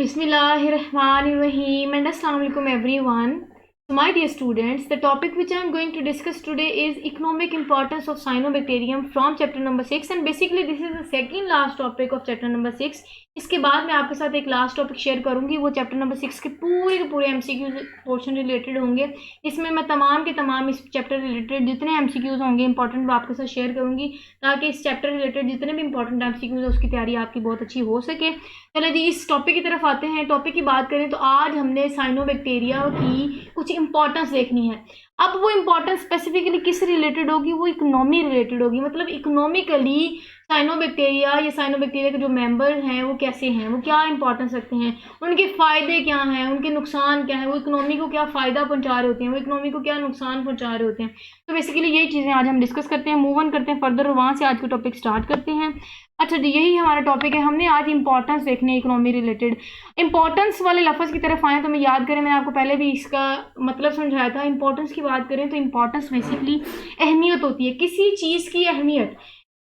Bismillahirrahmanirrahim and Assalamu alaikum everyone. So my dear students, the topic which I am going to discuss today is economic importance of cyanobacterium from chapter number 6 and basically this is the second last topic of chapter number 6. इसके बाद मैं आपके साथ एक last topic share करूंगी, वो chapter number 6 के पूरे एमसीक्यूज पोर्शन रिलेटेड होंगे। इसमें मैं तमाम के तमाम इस चैप्टर रिलेटेड जितने एमसीक्यूज होंगे इंपॉर्टेंट वो आपके साथ शेयर करूंगी, ताकि इस चैप्टर रिलेटेड जितने भी इंपॉर्टेंट एमसीक्यूज है उसकी तैयारी आपकी बहुत अच्छी हो सके। चलिए जी, इस टॉपिक की तरफ आते हैं। टॉपिक की बात करें तो आज हमने साइनोबैक्टीरिया की कुछ इंपॉर्टेंस देखनी है। अब वो इंपॉर्टेंस स्पेसिफिकली किस रिलेटेड होगी, वो इकोनॉमी रिलेटेड होगी। मतलब इकोनॉमिकली साइनोबैक्टीरिया या साइनोबैक्टीरिया के जो मेंबर हैं वो कैसे हैं, वो क्या इंपॉर्टेंस रखते हैं, उनके फ़ायदे क्या हैं, उनके नुकसान क्या हैं, वो इकोनॉमी को क्या फ़ायदा पहुंचा रहे होते हैं, वो इकोनॉमी को क्या नुकसान पहुंचा रहे होते हैं। तो बेसिकली यही चीज़ें आज हम डिस्कस करते हैं, मूव ऑन करते हैं फर्दर और वहाँ से आज का टॉपिक स्टार्ट करते हैं। अच्छा जी, यही हमारा टॉपिक है। हमने आज इंपॉर्टेंस देखने इकोनॉमी रिलेटेड। इंपॉर्टेंस वाले लफ्ज़ की तरफ आए तो मैं याद करें, मैंने आपको पहले भी इसका मतलब समझाया था। इंपॉर्टेंस की बात करें तो इंपॉर्टेंस बेसिकली अहमियत होती है, किसी चीज़ की अहमियत।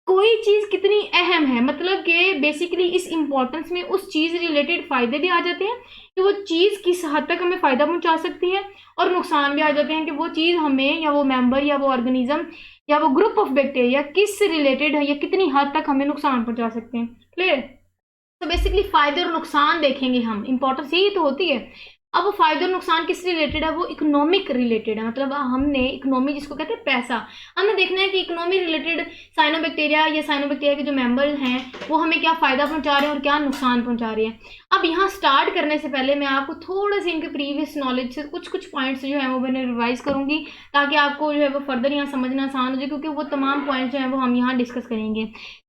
कोई चीज़ कितनी अहम है, मतलब कि बेसिकली इस इम्पोर्टेंस में उस चीज़ रिलेटेड फ़ायदे भी आ जाते हैं कि वो चीज़ किस हद तक हमें फ़ायदा पहुंचा सकती है, और नुकसान भी आ जाते हैं कि वो चीज़ हमें या वो मेंबर या वो ऑर्गेनिज्म या वो ग्रुप ऑफ बैक्टीरिया किस रिलेटेड है या कितनी हद तक हमें नुकसान पहुंचा सकते हैं। क्लियर? तो बेसिकली फ़ायदे और नुकसान देखेंगे हम। इंपॉर्टेंस यही तो होती है। अब वो फायदे और नुकसान किस रिलेटेड है, वो इकोनॉमिक रिलेटेड है। मतलब हमने इकोनॉमी जिसको कहते हैं पैसा, हमने देखना है कि इकोनॉमी रिलेटेड साइनोबैक्टीरिया या साइनोबैक्टीरिया के जो मेंबर हैं वो हमें क्या फ़ायदा पहुंचा रहे हैं और क्या नुकसान पहुंचा रहे हैं। अब यहाँ स्टार्ट करने से पहले मैं आपको थोड़ा सा इनके प्रीवियस नॉलेज से कुछ पॉइंट्स जो है वो मैंने रिवाइज करूँगी, ताकि आपको जो है वो फर्दर यहाँ समझना आसान हो जाए, क्योंकि वो तमाम पॉइंट्स जो है वो हम यहाँ डिस्कस करेंगे।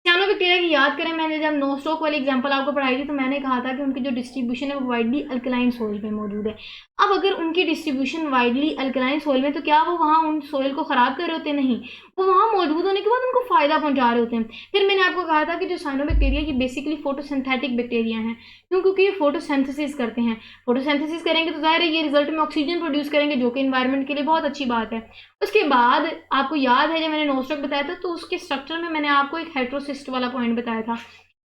साइनोबैक्टीरिया की याद करें, मैंने जब नो स्टॉक वाली एग्जांपल आपको पढ़ाई थी तो मैंने कहा था कि उनकी जो डिस्ट्रीब्यूशन है वो वाइडली अल्कलाइन सोइल में मौजूद है। अब अगर उनकी डिस्ट्रीब्यूशन वाइडली अल्कलाइन सोइल में, तो क्या वो वहाँ उन सोइल को ख़राब कर रहे होते? नहीं, वो वहाँ मौजूद होने के बाद उनको फ़ायदा पहुँचा रहे होते हैं। फिर मैंने आपको कहा था कि जो साइनोबैक्टीरिया की बेसिकली फोटोसिंथेटिक बैक्टीरिया हैं, क्यों? क्योंकि ये फोटोसिंथेसिस करते हैं। फोटोसिंथेसिस करेंगे तो जाहिर है ये रिजल्ट में ऑक्सीजन प्रोड्यूस करेंगे, जो कि इन्वायरमेंट के लिए बहुत अच्छी बात है। उसके बाद आपको याद है जब मैंने नोस्टॉक बताया था तो उसके स्ट्रक्चर में मैंने आपको एक हेट्रोसिस्ट वाला पॉइंट बताया था।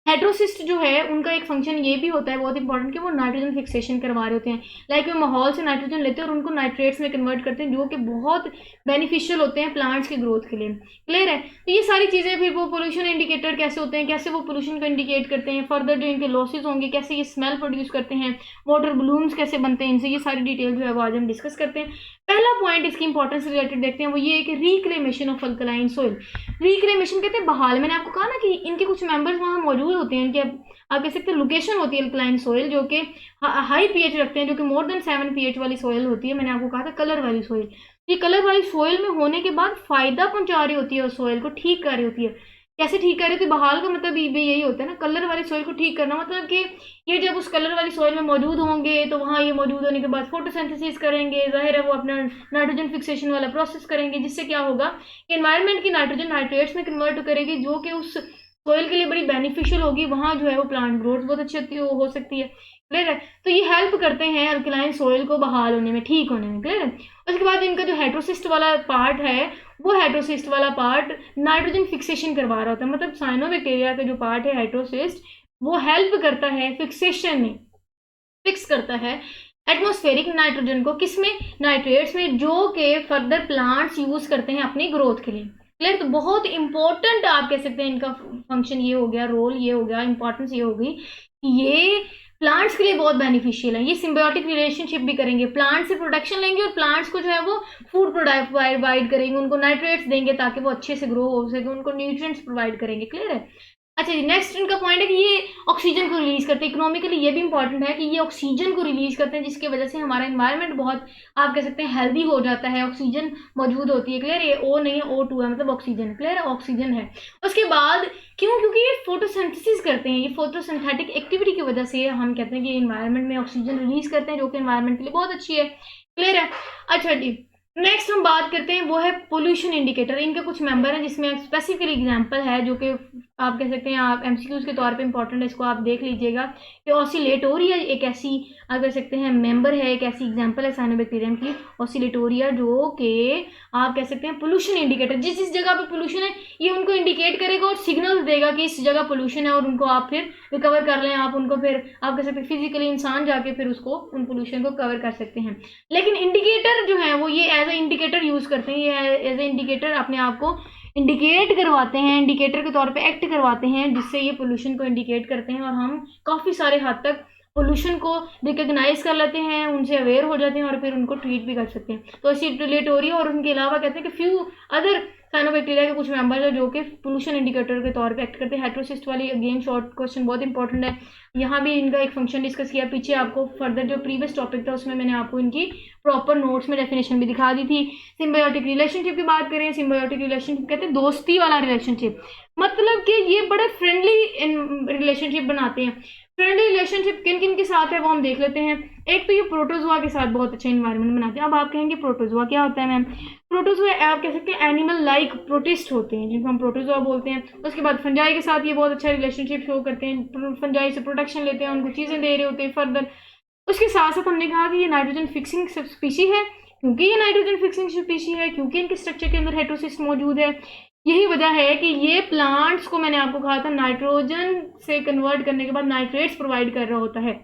हेट्रोसिस्ट जो है उनका एक फंक्शन ये भी होता है बहुत इंपॉर्टेंट, कि वो नाइट्रोजन फिक्सेशन करवा रहे होते हैं। लाइक वो माहौल से नाइट्रोजन लेते हैं और उनको नाइट्रेट्स में कन्वर्ट करते हैं, जो कि बहुत बेनिफिशियल होते हैं प्लांट्स की ग्रोथ के लिए। क्लियर है? तो ये सारी चीज़ें, फिर वो पोल्यूशन इंडिकेटर कैसे होते हैं, कैसे वो पोल्यूशन को इंडिकेट करते हैं, फर्दर जो इनके लॉसेज होंगे, कैसे ये स्मेल प्रोड्यूस करते हैं, वाटर ब्लूम्स कैसे बनते हैं इनसे, ये सारी डिटेल जो है वो आज हम डिस्कस करते हैं। पहला पॉइंट इसकी इंपॉर्टेंस रिलेटेड देखते हैं, वो ये है कि reclamation of alkaline soil. Reclamation कहते हैं बहाल। मैंने आपको कहा ना कि इनके कुछ मेंबर्स वहाँ मौजूद होते हैं, इनके आप कह सकते हैं लोकेशन होती है अल्कलाइन सोइल, जो कि हाई पीएच रखते हैं, जो कि मोर देन 7 पीएच वाली सोइल होती है। मैंने आपको कहा था कलर वाली सोइल, ये कलर वाली सोइल में होने के बाद फायदा पहुंचा रही होती है, उस सोइल को ठीक कर रही होती है। कैसे ठीक कर रही होती है? बहाल का मतलब भी यही होता है ना, कलर वाली सोइल को ठीक करना। मतलब कि ये जब उस कलर वाली सोइल में मौजूद होंगे तो वहाँ ये मौजूद होने के बाद फोटोसिंथेसिस करेंगे, जाहिर है वो अपना नाइट्रोजन फिक्सेशन वाला प्रोसेस करेंगे, जिससे क्या होगा कि एनवायरनमेंट की नाइट्रोजन नाइट्रेट्स में कन्वर्ट करेगी, जो कि उस सोइल के लिए बड़ी बेनिफिशियल होगी। वहाँ जो है वो प्लांट ग्रोथ बहुत अच्छी हो सकती है। क्लियर है? तो ये हेल्प करते हैं अल्कलाइन सोइल को बहाल होने में, ठीक होने में। क्लियर है? उसके बाद इनका जो हेट्रोसिस्ट वाला पार्ट है, वो हेट्रोसिस्ट वाला पार्ट नाइट्रोजन फिक्सेशन करवा रहा होता है। मतलब साइनोबैक्टीरिया का जो पार्ट है हेट्रोसिस्ट, वो हेल्प करता है फिक्सेशन में, फिक्स करता है एटमॉस्फेरिक नाइट्रोजन को, किसमें? नाइट्रेट्स में, जो कि फर्दर प्लांट्स यूज करते हैं अपनी ग्रोथ के लिए। क्लियर? तो बहुत इंपॉर्टेंट आप कह सकते हैं इनका फंक्शन ये हो गया, रोल ये हो गया, इंपॉर्टेंस ये होगी कि ये प्लांट्स के लिए बहुत बेनिफिशियल है। ये सिम्बायोटिक रिलेशनशिप भी करेंगे, प्लांट से प्रोटेक्शन लेंगे और प्लांट्स को जो है वो फूड प्रोवाइड करेंगे, उनको नाइट्रेट्स देंगे ताकि वो अच्छे से ग्रो हो सके, उनको न्यूट्रिएंट्स प्रोवाइड करेंगे। क्लियर है? अच्छा जी, नेक्स्ट इनका पॉइंट है कि ये ऑक्सीजन को रिलीज करते हैं। इकोनॉमिकली ये भी इंपॉर्टेंट है कि ये ऑक्सीजन को रिलीज करते हैं, जिसकी वजह से हमारा एनवायरनमेंट बहुत आप कह सकते हैं हेल्दी हो जाता है। ऑक्सीजन मौजूद होती है। क्लियर? ये ओ नहीं है, O2 है, मतलब ऑक्सीजन। क्लियर है? ऑक्सीजन है। उसके बाद क्यों? क्योंकि ये फोटोसिंथेसिस करते हैं, ये फोटोसिंथेटिक एक्टिविटी की वजह से हम कहते हैं कि एनवायरनमेंट में ऑक्सीजन रिलीज करते हैं, जो कि एनवायरनमेंट के लिए बहुत अच्छी है। क्लियर है? अच्छा जी, नेक्स्ट हम बात करते हैं वो है पोल्यूशन इंडिकेटर। इनके कुछ मेंबर हैं जिसमें स्पेसिफिक एग्जांपल है जो कि आप कह सकते हैं, आप एमसीक्यूज के तौर पे इंपॉर्टेंट है, इसको आप देख लीजिएगा कि ऑसिलेटोरिया एक ऐसी, आप कह सकते हैं मेंबर है, एक ऐसी एग्जांपल है साइनोबैक्टीरियम की, ऑसिलेटोरिया, जो कि आप कह सकते हैं पोल्यूशन इंडिकेटर, जिस जिस जगह पे पोल्यूशन है ये उनको इंडिकेट करेगा और सिग्नल देगा कि इस जगह पोल्यूशन है, और उनको आप फिर रिकवर कर लें, आप उनको फिर आप कह सकते हैं फिजिकली इंसान जाके फिर उसको उन पोल्यूशन को कवर कर सकते हैं। लेकिन इंडिकेटर जो है वो ये एज ए इंडिकेटर यूज करते हैं, ये एज ए इंडिकेटर अपने आप को इंडिकेट करवाते हैं, इंडिकेटर के तौर पे एक्ट करवाते हैं, जिससे ये पोल्यूशन को इंडिकेट करते हैं और हम काफ़ी सारे हद तक पोल्यूशन को रिकग्नाइज कर लेते हैं, उनसे अवेयर हो जाते हैं और फिर उनको ट्रीट भी कर सकते हैं। तो ऑसिलेटोरिया और उनके अलावा कहते हैं कि फ्यू अदर साइनोबैक्टीरिया के कुछ मेंबर्स है जो कि पोल्यूशन इंडिकेटर के तौर पे एक्ट करते हैं। हेटेरोसिस्ट वाली अगेन शॉर्ट क्वेश्चन बहुत इंपॉर्टेंट है, यहाँ भी इनका एक फंक्शन डिस्कस किया, पीछे आपको फर्दर जो प्रीवियस टॉपिक था उसमें मैंने आपको इनकी प्रॉपर नोट्स में डेफिनेशन भी दिखा दी थी। सिम्बायोटिक रिलेशनशिप की बात करें, सिम्बायोटिक रिलेशनशिप कहते हैं दोस्ती वाला रिलेशनशिप, मतलब कि ये बड़े फ्रेंडली रिलेशनशिप बनाते हैं। फ्रेंडली रिलेशनशिप किन किन के साथ है वो हम देख लेते हैं। एक तो ये प्रोटोजोआ के साथ बहुत अच्छा इन्वायरमेंट बनाते हैं। अब आप कहेंगे प्रोटोजोआ क्या होता है मैम? प्रोटोजोआ आप कह सकते हैं एनिमल लाइक प्रोटिस्ट होते हैं, जिनको हम प्रोटोजोआ बोलते हैं। उसके बाद फंजाई के साथ ये बहुत अच्छा रिलेशनशिप शो करते हैं, फंजाई से प्रोटेक्शन लेते हैं, उनको चीज़ें दे रहे होते हैं फर्दर। उसके साथ साथ हमने कहा कि ये नाइट्रोजन फिक्सिंग स्पीशी है, क्योंकि ये नाइट्रोजन फिक्सिंग स्पीशी है, क्योंकि इनके स्ट्रक्चर के अंदर हेटेरोसिस्ट मौजूद है। यही वजह है कि ये प्लांट्स को, मैंने आपको कहा था, नाइट्रोजन से कन्वर्ट करने के बाद नाइट्रेट्स प्रोवाइड कर रहा होता है।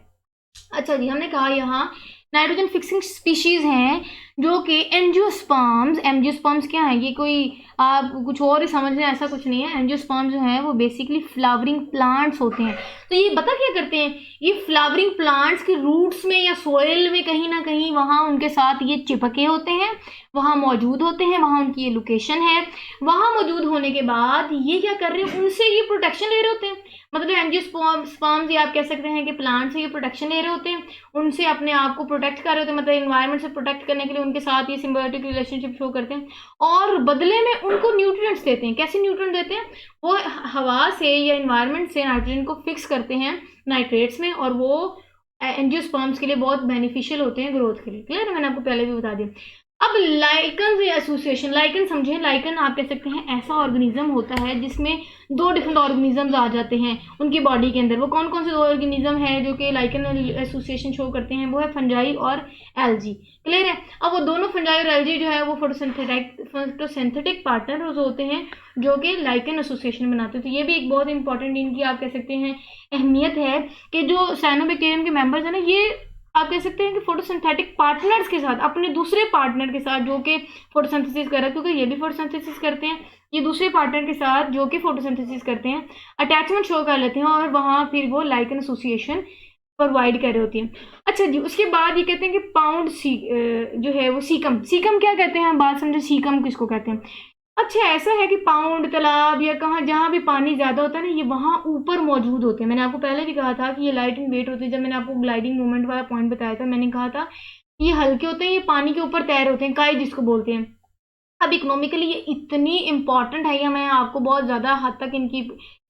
अच्छा जी, हमने कहा यहाँ नाइट्रोजन फिक्सिंग स्पीशीज हैं जो कि एंजियोस्पर्म्स। एंजियोस्पर्म्स क्या है? ये कोई आप कुछ और ही समझ रहे हैं, ऐसा कुछ नहीं है। एंजियोस्पर्म्स जो है वो बेसिकली फ्लावरिंग प्लांट्स होते हैं। तो ये पता क्या करते हैं, ये फ्लावरिंग प्लांट्स के रूट्स में या सोइल में कहीं ना कहीं वहाँ उनके साथ ये चिपके होते हैं, वहाँ मौजूद होते हैं, वहाँ उनकी ये लोकेशन है। वहाँ मौजूद होने के बाद ये क्या कर रहे हैं, उनसे ये प्रोटेक्शन ले रहे होते हैं। मतलब एंजियोस्पर्म्स, ये आप कह सकते हैं कि प्लांट से ये प्रोटेक्शन ले रहे होते हैं, उनसे अपने आप को प्रोटेक्ट कर रहे होते हैं, मतलब एनवायरनमेंट से प्रोटेक्ट करने के लिए उनके साथ ये सिम्बायोटिक रिलेशनशिप शो करते हैं, और बदले में उनको न्यूट्रिएंट्स देते हैं। कैसे न्यूट्रिएंट देते हैं? वो हवा से या एनवायरनमेंट से नाइट्रोजन को फिक्स करते हैं नाइट्रेट्स में, और वो एंजियोस्पर्म्स के लिए बहुत बेनिफिशियल होते हैं ग्रोथ के लिए। क्लियर है? मैंने आपको पहले भी बता दिया। अब लाइकन एसोसिएशन, लाइकन समझे। लाइकन आप कह सकते हैं ऐसा ऑर्गेनिज्म होता है जिसमें दो डिफरेंट ऑर्गेनिजम्स आ जाते हैं उनकी बॉडी के अंदर। वो कौन कौन से दो ऑर्गेनिज्म है जो कि लाइकन एसोसिएशन शो करते हैं? वो है फंजाई और एल्जी। क्लियर है? अब वो दोनों फंजाई और एल्जी जो है वो फोटोसिंथेटिक पार्टनर्स होते हैं जो कि लाइकन एसोसिएशन बनाते हैं। तो ये भी एक बहुत इंपॉर्टेंट इनकी आप कह सकते हैं अहमियत है कि जो साइनोबैक्टीरियम के मेंबर्स हैं ना, ये आप कह सकते हैं कि फोटोसिंथेटिक पार्टनर्स के साथ, अपने दूसरे पार्टनर के साथ जो कि फोटोसिंथेसिस कर रहा है, क्योंकि ये भी फोटोसिंथेसिस करते हैं, ये दूसरे पार्टनर के साथ जो कि फोटोसिंथेसिस करते हैं अटैचमेंट शो कर लेते हैं, और वहाँ फिर वो लाइकन एसोसिएशन प्रोवाइड कर रही होती है। अच्छा जी, उसके बाद ये कहते हैं कि पाउंड जो है वो सीकम। सीकम क्या कहते हैं? हम बात समझे, सीकम किसको कहते हैं। अच्छा, ऐसा है कि पाउंड, तालाब या कहाँ जहाँ भी पानी ज़्यादा होता है ना, ये वहाँ ऊपर मौजूद होते हैं। मैंने आपको पहले भी कहा था कि ये लाइट इन वेट होते हैं। जब मैंने आपको ग्लाइडिंग मूवमेंट वाला पॉइंट बताया था, मैंने कहा था ये हल्के होते हैं, ये पानी के ऊपर तैर होते हैं, काई जिसको बोलते हैं। अब इकोनॉमिकली ये इतनी इंपॉर्टेंट है, या मैं आपको बहुत ज़्यादा हद तक इनकी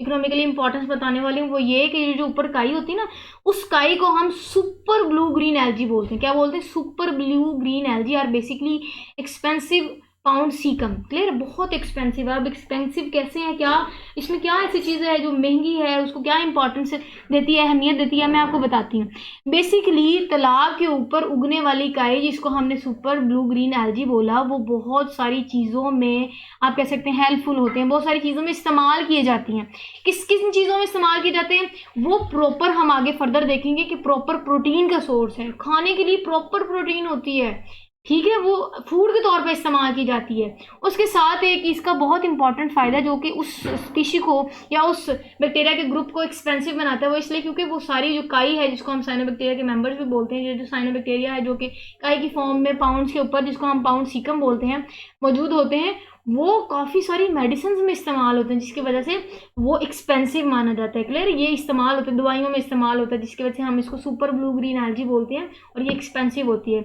इकोनॉमिकली इंपॉर्टेंस बताने वाली हूँ। वो ये कि ये जो ऊपर काई होती है ना, उस काई को हम सुपर ब्लू ग्रीन एल्जी बोलते हैं। क्या बोलते हैं? Super blue green algae are basically expensive pond scum. Clear? बहुत एक्सपेंसिव है। अब एक्सपेंसिव कैसे है, क्या इसमें क्या ऐसी चीज़ है जो महंगी है, उसको क्या इंपॉर्टेंस देती है, अहमियत देती है, मैं आपको बताती हूँ। बेसिकली तालाब के ऊपर उगने वाली काई, जिसको हमने सुपर ब्लू ग्रीन एल्जी बोला, वो बहुत सारी चीज़ों में आप कह सकते हैं हेल्पफुल होते हैं, बहुत सारी चीज़ों में इस्तेमाल किए जाती हैं। किस किस चीज़ों में इस्तेमाल किए जाते हैं वो प्रॉपर हम आगे फर्दर देखेंगे कि प्रॉपर प्रोटीन का सोर्स है, खाने के लिए प्रॉपर प्रोटीन होती है। ठीक है, वो फूड के तौर पे इस्तेमाल की जाती है। उसके साथ एक इसका बहुत इंपॉर्टेंट फ़ायदा जो कि उस स्पीशी को या उस बैक्टीरिया के ग्रुप को एक्सपेंसिव बनाता है, वो इसलिए क्योंकि वो सारी जो काई है, जिसको हम साइनोबैक्टीरिया के मेंबर्स भी बोलते हैं, जो साइनोबैक्टीरिया है जो कि काई की फॉर्म में पाउंड्स के ऊपर, जिसको हम पाउंड सीकम बोलते हैं, मौजूद होते हैं, वो काफ़ी सारी मेडिसिन में इस्तेमाल होते हैं, जिसकी वजह से वो एक्सपेंसिव माना जाता है। क्लियर? ये इस्तेमाल होता है, दवाइयों में इस्तेमाल होता है, जिसकी वजह से हम इसको सुपर ब्लू ग्रीन एल्जी बोलते हैं, और ये एक्सपेंसिव होती है।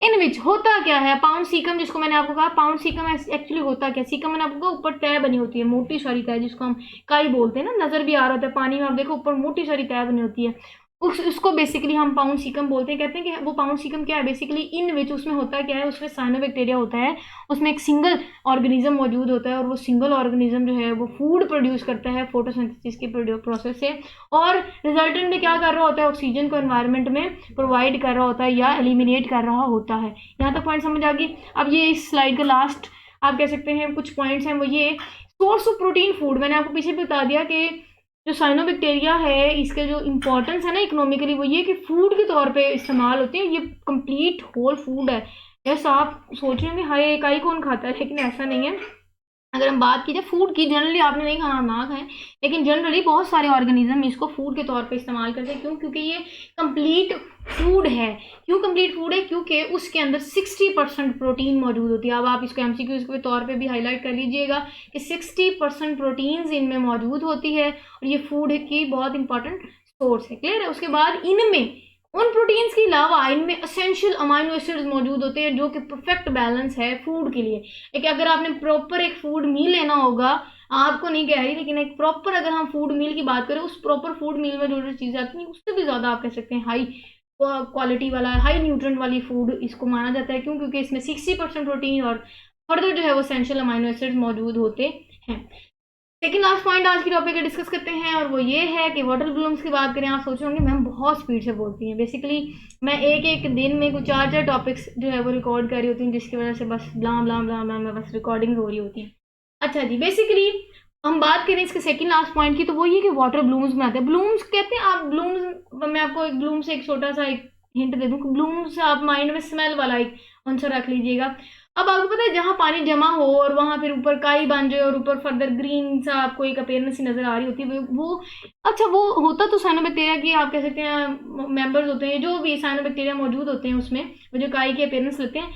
इन विच होता क्या है, पाउंड सीकम, जिसको मैंने आपको कहा पाउंड सीकम एक्चुअली होता क्या? सीकम मैंने आपको कहा ऊपर तय बनी होती है, मोटी सारी तय, जिसको हम काई बोलते हैं ना, नजर भी आ रहा होता है पानी में, आप देखो ऊपर मोटी सारी तय बनी होती है। उसको बेसिकली हम पाउंड सीकम बोलते हैं। कहते हैं कि वो पाउंड सीकम क्या है, बेसिकली इन विच उसमें होता क्या है, उसमें साइनोबैक्टीरिया होता है, उसमें एक सिंगल ऑर्गेनिज्म मौजूद होता है और वो सिंगल ऑर्गेनिज्म जो है वो फूड प्रोड्यूस करता है फोटोसिंथेसिस के प्रोसेस से, और रिजल्टेंट में क्या कर रहा होता है, ऑक्सीजन को एनवायरनमेंट में प्रोवाइड कर रहा होता है या एलिमिनेट कर रहा होता है। यहाँ तक पॉइंट समझ आ गई। अब ये इस स्लाइड का लास्ट आप कह सकते हैं कुछ पॉइंट्स हैं, वो ये सोर्स ऑफ प्रोटीन फूड। मैंने आपको पीछे बता दिया कि जो साइनोबैक्टीरिया है इसके जो इंपॉर्टेंस है ना इकोनॉमिकली, वो ये कि फूड के तौर पे इस्तेमाल होते हैं, ये कंप्लीट होल फूड है। यस, आप सोच रहे होंगे हाय इकाई कौन खाता है, लेकिन ऐसा नहीं है। अगर हम बात की जाए फूड की, जनरली आपने नहीं खाना ना खाएं, लेकिन जनरली बहुत सारे ऑर्गेनिज्म इसको फूड के तौर पे इस्तेमाल करते हैं। क्यों? क्योंकि ये कंप्लीट फूड है। क्यों कंप्लीट फूड है? क्योंकि उसके अंदर 60% प्रोटीन मौजूद होती है। अब आप इसको एमसीक्यूज के तौर पे भी हाईलाइट कर लीजिएगा कि 60% प्रोटीन्स इनमें मौजूद होती है और ये फूड की बहुत इंपॉर्टेंट सोर्स है। क्लियर है? उसके बाद इनमें उन प्रोटीन्स के अलावा इनमें असेंशियल अमाइनो एसिड्स मौजूद होते हैं जो कि परफेक्ट बैलेंस है फूड के लिए। एक अगर आपने प्रॉपर एक फूड मील लेना होगा, आपको नहीं कह रही, लेकिन एक प्रॉपर अगर हम फूड मील की बात करें, उस प्रॉपर फूड मील में जो जो चीज़ें आती हैं उससे भी ज़्यादा आप कह सकते हैं हाई क्वालिटी वाला, हाई न्यूट्रिएंट वाली फूड इसको माना जाता है। क्यों? क्योंकि इसमें 60% प्रोटीन और फर्दर जो है वो असेंशियल अमाइनो एसिड्स मौजूद होते हैं। सेकेंड लास्ट पॉइंट आज की टॉपिक का डिस्कस करते हैं और वो ये है कि वाटर ब्लूम्स की बात करें। आप सोच होंगे मैम बहुत स्पीड से बोलती हैं। बेसिकली मैं एक एक दिन में कुछ 4 टॉपिक्स जो है वो रिकॉर्ड कर रही होती हूँ, जिसकी वजह से बस ब्लाम ब्लाम ब्लाम ब्लाम बस रिकॉर्डिंग हो रही होती है। अच्छा जी, बेसिकली हम बात करें इसके सेकंड लास्ट पॉइंट की, तो वो ये कि वाटर ब्लूम्स बनाते हैं। ब्लूम्स कहते हैं आप ब्लूम्स, मैं आपको एक ब्लूम से एक छोटा सा एक हिंट दे दूँ। ब्लूम्स आप माइंड में स्मेल वाला एक आंसर रख लीजिएगा। अब आपको पता है जहाँ पानी जमा हो और वहां फिर ऊपर काई बन जाए और ऊपर फर्दर ग्रीन सा आपको एक अपीयरेंस सी नजर आ रही होती है, वो अच्छा वो होता तो साइनोबैक्टीरिया की आप कह सकते हैं मेंबर्स होते हैं, जो भी साइनोबैक्टीरिया मौजूद होते हैं उसमें, वो जो काई की अपीयरेंस लेते हैं।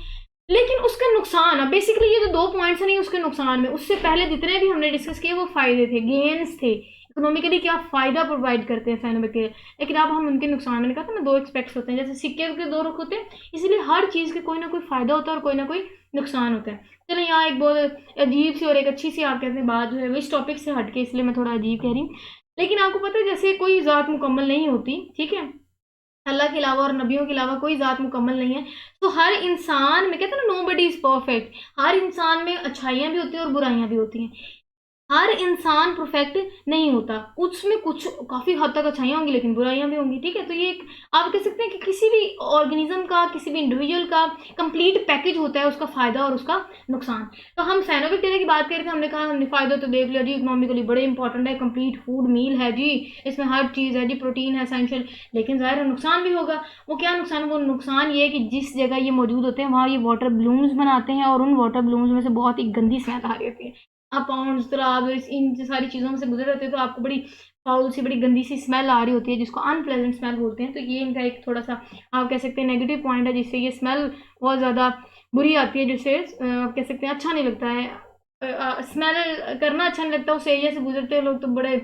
लेकिन उसका नुकसान, अब बेसिकली ये जो 2 पॉइंट्स है नहीं उसके नुकसान में, उससे पहले जितने भी हमने डिस्कस किए वो फायदे थे, गेन्स थे, इकोनॉमिकली क्या फायदा प्रोवाइड करते हैं साइनोबैक्टीरिया। लेकिन अब हम उनके नुकसान, मैंने कहा था ना 2 एक्सपेक्ट्स होते हैं, जैसे सिक्के के 2 रुख होते हैं, इसलिए हर चीज के कोई ना कोई फायदा होता है और कोई ना कोई नुकसान होता है। चलो यहाँ एक बहुत अजीब सी और एक अच्छी सी आप कहते हैं बात जो है वो इस टॉपिक से हटके, इसलिए मैं थोड़ा अजीब कह रही हूँ। लेकिन आपको पता है जैसे कोई ज़ात मुकम्मल नहीं होती, ठीक है, अल्लाह के अलावा और नबियों के अलावा कोई ज़ात मुकम्मल नहीं है। तो हर इंसान में कहते हैं ना नो बडी इज़ परफेक्ट, हर इंसान में अच्छाइयाँ भी होती हैं और बुराइयाँ भी होती हैं। हर इंसान परफेक्ट नहीं होता, उसमें कुछ काफ़ी हद तक अच्छाइयाँ होंगी लेकिन बुराइयाँ भी होंगी। ठीक है, तो ये एक आप कह सकते हैं कि किसी भी ऑर्गेनिज्म का, किसी भी इंडिविजुअल का कंप्लीट पैकेज होता है, उसका फ़ायदा और उसका नुकसान। तो हम साइनोबैक्टीरिया की बात करके हमने कहा, हमने फ़ायदा तो देख लिया जी, इकोनॉमिकली बड़े इंपॉर्टेंट है, कंप्लीट फूड मील है जी, इसमें हर चीज़ है जी, प्रोटीन है एसेंशियल। लेकिन ज़ाहिर है नुकसान भी होगा। वो क्या नुकसान? वो नुकसान ये है कि जिस जगह ये मौजूद होते हैं वहाँ ये वाटर ब्लूम्स बनाते हैं और उन वाटर ब्लूम्स में से बहुत ही गंदी स्मेल आ रही होती है। आप पाउंड्स, तालाब, इन सारी चीज़ों में से गुजर रहे थे तो आपको बड़ी फाउल सी, बड़ी गंदी सी स्मेल आ रही होती है, जिसको अनप्लेजेंट स्मेल बोलते हैं। तो ये इनका एक थोड़ा सा आप कह सकते हैं नेगेटिव पॉइंट है, जिससे ये स्मेल बहुत ज़्यादा बुरी आती है, जिससे आप कह सकते हैं अच्छा नहीं लगता है, स्मेल करना अच्छा नहीं लगता। उस एरिया से गुजरते हैं लोग तो बड़े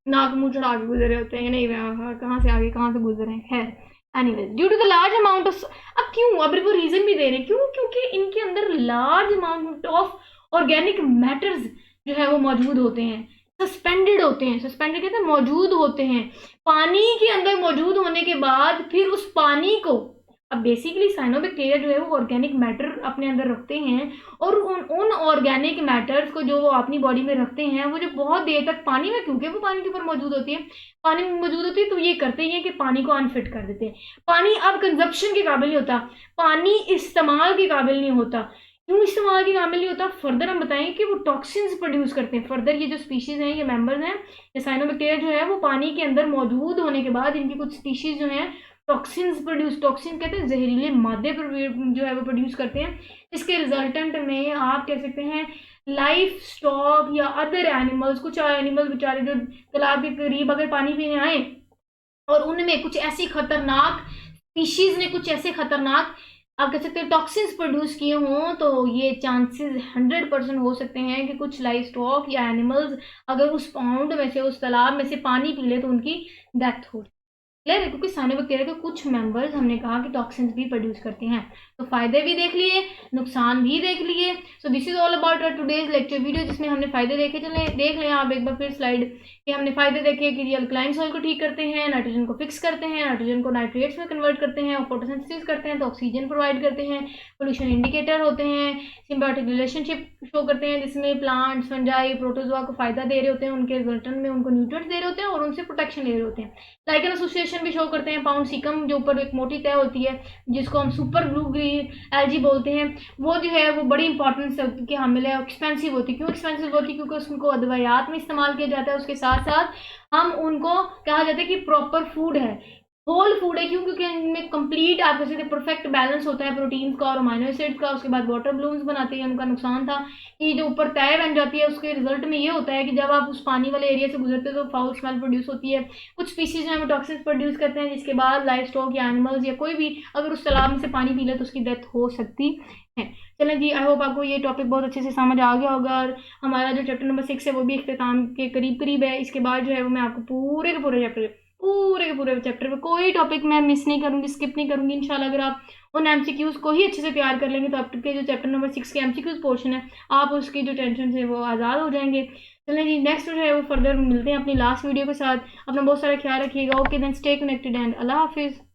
नाक मुंह चढ़ा के गुजरे होते हैं कि नहीं कहाँ से आगे कहाँ से गुजरे हैं। खैर anyways, due to the large amount of, अब क्यों, अब वो रीजन भी दे रहे हैं क्यों, क्योंकि इनके अंदर large amount of organic matters जो है वो मौजूद होते हैं, सस्पेंडेड होते हैं। सस्पेंडेड कहते हैं मौजूद होते हैं पानी के अंदर। मौजूद होने के बाद फिर उस पानी को, अब बेसिकली साइनोबैक्टीरिया जो है वो ऑर्गेनिक मैटर अपने अंदर रखते हैं और उन ऑर्गेनिक मैटर्स को जो वो अपनी बॉडी में रखते हैं, वो जो बहुत देर तक पानी में, क्योंकि वो पानी के ऊपर मौजूद होती है, पानी में मौजूद होती है, तो ये करते ही हैं कि पानी को अनफिट कर देते हैं। पानी अब कंजप्शन के काबिल नहीं होता, पानी इस्तेमाल के काबिल नहीं होता। क्यों इस्तेमाल के काबिल नहीं होता? फर्दर हम बताएंगे कि वो टॉक्सिन्स प्रोड्यूस करते हैं। फर्दर ये जो स्पीशीज हैं, ये मेंबर्स हैं, ये साइनोबैक्टीरिया जो है वो पानी के अंदर मौजूद होने के बाद इनकी कुछ स्पीशीज जो हैं टॉक्सिन्स प्रोड्यूस, टॉक्सिन कहते हैं जहरीले मादे जो है वो प्रोड्यूस करते हैं। इसके रिजल्टेंट में आप कह सकते हैं लाइफ स्टॉक या अदर एनिमल्स, कुछ एनिमल्स बेचारे जो तालाब के करीब अगर पानी पीने आए और उनमें कुछ ऐसी खतरनाक स्पीशीज ने कुछ ऐसे खतरनाक आप कह सकते हैं टॉक्सिन्स प्रोड्यूस किए हों, तो ये चांसेस 100% हो सकते हैं कि कुछ लाइफ स्टॉक या एनिमल्स अगर उस पाउंड में से, उस तालाब में से पानी पी ले तो उनकी डेथ हो। क्लियर है, क्योंकि साइनोबैक्टीरिया के कुछ मेंबर्स हमने कहा कि टॉक्सिन्स भी प्रोड्यूस करते हैं। तो फायदे भी देख लिए, नुकसान भी देख लिए। So this is all about our today's lecture video, जिसमें हमने फायदे देखे। चले देख लें आप एक बार फिर स्लाइड कि हमने फायदे देखे कि ये अल्कलाइन सॉइल को ठीक करते हैं, नाइट्रोजन को फिक्स करते हैं, नाइट्रोजन को नाइट्रेट्स में कन्वर्ट करते हैं, और फोटोसिंथेसिस करते हैं तो ऑक्सीजन प्रोवाइड करते हैं, पोल्यूशन इंडिकेटर होते हैं, सिम्बायोटिक रिलेशनशिप शो करते हैं जिसमें प्लांट्स, फंजाई, प्रोटोजोआ को फायदा दे रहे होते हैं, उनके रिटर्न में उनको न्यूट्रिएंट्स दे रहे होते हैं और उनसे प्रोटेक्शन ले रहे होते हैं। लाइकन एसोसिएशन भी शो करते हैं, पाउंड सिकम जो ऊपर एक मोटी तय होती है जिसको हम सुपर ब्लू ग्रीन एल्जी बोलते हैं, वो जो है वो बड़ी इंपॉर्टेंस की हामिल है। एक्सपेंसिव होती है, क्यों एक्सपेंसिव होती है? क्योंकि उसको अद्वियात में इस्तेमाल किया जाता है, उसके साथ साथ हम उनको कहा जाता है कि प्रॉपर फूड है, होल फूड है। क्यों? क्योंकि इनमें कंप्लीट आप कह सकते परफेक्ट बैलेंस होता है प्रोटीन्स का और अमाइनो एसिड्स का। उसके बाद वाटर बलून्स बनाते हैं। उनका नुकसान था कि जो ऊपर तय बन जाती है उसके रिजल्ट में ये होता है कि जब आप उस पानी वाले एरिया से गुजरते हो तो फाउल स्मेल प्रोड्यूस होती है। कुछ स्पीसीज में टॉक्सिन्स प्रोड्यूस करते हैं जिसके बाद लाइफ स्टॉक या एनिमल्स या कोई भी अगर उस तालाब में से पानी पी ले तो उसकी डेथ हो सकती है। चलें जी, आई होप आपको ये टॉपिक बहुत अच्छे से समझ आ गया होगा और हमारा जो चैप्टर नंबर 6 है वो भी इख्तिताम के करीब करीब है। इसके बाद जो है वो मैं आपको पूरे के पूरे चैप्टर पे कोई टॉपिक मैं मिस नहीं करूंगी, स्किप नहीं करूंगी इंशाल्लाह। अगर आप उन एमसीक्यूज को ही अच्छे से तैयार कर लेंगे तो आपके जो चैप्टर नंबर 6 के एमसीक्यूज पोर्शन है आप उसकी जो टेंशन से वो आज़ाद हो जाएंगे। चलें जी, नेक्स्ट जो है वो फर्दर मिलते हैं अपनी लास्ट वीडियो के साथ। अपना बहुत सारा ख्याल रखिएगा। Okay then, stay connected and अल्लाह हाफिज़।